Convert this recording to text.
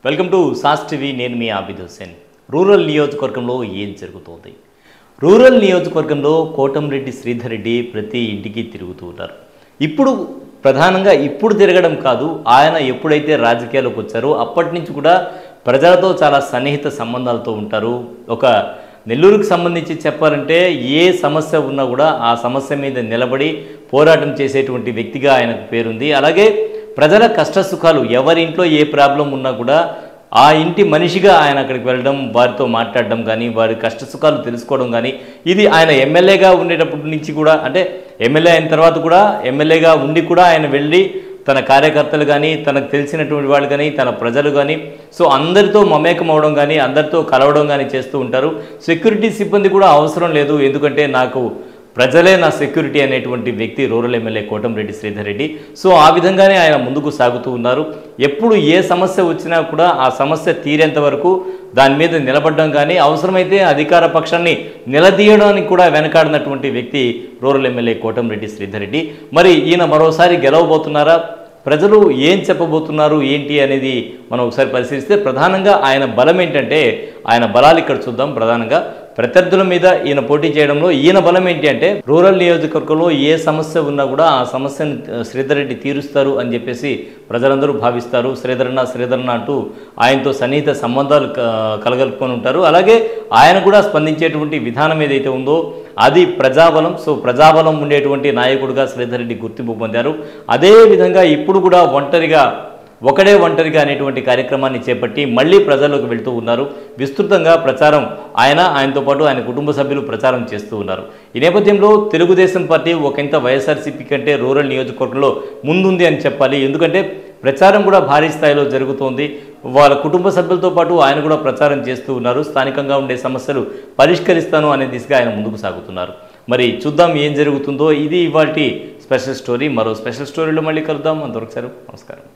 Welcome to sauce TV. నేను మీ Abid Hussain. Rural నియోజకవర్గంలో ఏం జరుగుతోంది? రూరల్ నియోజకవర్గంలో కోటంరెడ్డి శ్రీధర్ రెడ్డి ప్రతి ఇంటికి తిరుగుతూ ఉన్నారు. ఇప్పుడు ప్రధానంగా ఇప్పుడు తిరగడం కాదు, ఆయన ఎప్పుడైతే రాజకీయాల్లోకి వచ్చారో అప్పటి నుంచి కూడా ప్రజలతో చాలా సన్నిహిత సంబంధాలతో ఉంటారు. ఒక నెల్లూరుకు సంబంధించి చెప్పాలంటే ఏ సమస్య ఉన్నా కూడా ఆ సమస్య మీద నిలబడి పోరాటం చేసేటువంటి వ్యక్తిగా ఆయనకు పేరుంది. అలాగే ప్రజల కష్టసుఖాలు ఎవరింట్లో ఏ ప్రాబ్లం ఉన్నా కూడా ఆ ఇంటి మనిషిగా ఆయన అక్కడికి వెళ్ళడం, వారితో మాట్లాడడం కానీ, వారి కష్టసుఖాలు తెలుసుకోవడం కానీ, ఇది ఆయన ఎమ్మెల్యేగా ఉండేటప్పటి నుంచి కూడా, అంటే ఎమ్మెల్యే అయిన తర్వాత కూడా ఎమ్మెల్యేగా ఉండి కూడా ఆయన వెళ్ళి తన కార్యకర్తలు కానీ, తనకు తెలిసినటువంటి వాళ్ళు కానీ, తన ప్రజలు కానీ, సో అందరితో మమేకం అవడం కానీ, అందరితో కలవడం కానీ చేస్తూ ఉంటారు. సెక్యూరిటీ సిబ్బంది కూడా అవసరం లేదు, ఎందుకంటే నాకు ప్రజలే నా సెక్యూరిటీ అనేటువంటి వ్యక్తి rural MLA Kotamreddy Sridhar Reddy. So ఆ విధంగానే ఆయన ముందుకు సాగుతూ ఉన్నారు. ఎప్పుడు ఏ సమస్య వచ్చినా కూడా ఆ సమస్య తీరేంత వరకు దాని మీద నిలబడడం కానీ, అవసరమైతే అధికార పక్షాన్ని నిలదీయడానికి కూడా వెనకాడినటువంటి వ్యక్తి రూరల్ ఎమ్మెల్యే కోటంరెడ్డి శ్రీధర్ రెడ్డి. మరి ఈయన మరోసారి గెలవబోతున్నారా? ప్రజలు ఏం చెప్పబోతున్నారు ఏంటి అనేది మనం ఒకసారి పరిశీలిస్తే, ప్రధానంగా ఆయన బలం ఏంటంటే, ఆయన బలాలు ఇక్కడ చూద్దాం. ప్రధానంగా ప్రత్యర్థుల మీద ఈయన పోటీ చేయడంలో ఈయన బలం ఏంటి అంటే, రూరల్ నియోజకవర్గంలో ఏ సమస్య ఉన్నా కూడా ఆ సమస్యను శ్రీధర్ రెడ్డి తీరుస్తారు అని చెప్పేసి ప్రజలందరూ భావిస్తారు. శ్రీధరన్న అంటూ ఆయనతో సన్నిహిత సంబంధాలు కలగలుపుకొని ఉంటారు. అలాగే ఆయన కూడా స్పందించేటువంటి విధానం ఏదైతే ఉందో అది ప్రజాబలం. సో ప్రజాబలం ఉండేటువంటి నాయకుడిగా శ్రీధర్ రెడ్డి గుర్తింపు పొందారు. అదేవిధంగా ఇప్పుడు కూడా ఒకడే ఒంటరిగా అనేటువంటి కార్యక్రమాన్ని చేపట్టి మళ్ళీ ప్రజల్లోకి వెళ్తూ ఉన్నారు. విస్తృతంగా ప్రచారం ఆయనతో పాటు ఆయన కుటుంబ సభ్యులు ప్రచారం చేస్తూ ఉన్నారు. ఈ నేపథ్యంలో తెలుగుదేశం పార్టీ ఒకంత వైఎస్ఆర్సీపీ కంటే రూరల్ నియోజకవర్గంలో ముందుంది అని చెప్పాలి. ఎందుకంటే ప్రచారం కూడా భారీ స్థాయిలో జరుగుతోంది. వాళ్ళ కుటుంబ సభ్యులతో పాటు ఆయన కూడా ప్రచారం చేస్తూ ఉన్నారు. స్థానికంగా ఉండే సమస్యలు పరిష్కరిస్తాను అనే దిశగా ఆయన ముందుకు సాగుతున్నారు. మరి చూద్దాం ఏం జరుగుతుందో. ఇది ఇవాల్టి స్పెషల్ స్టోరీ. మరో స్పెషల్ స్టోరీలో మళ్ళీ కలుద్దాం. అంతవరకు సార్, నమస్కారం.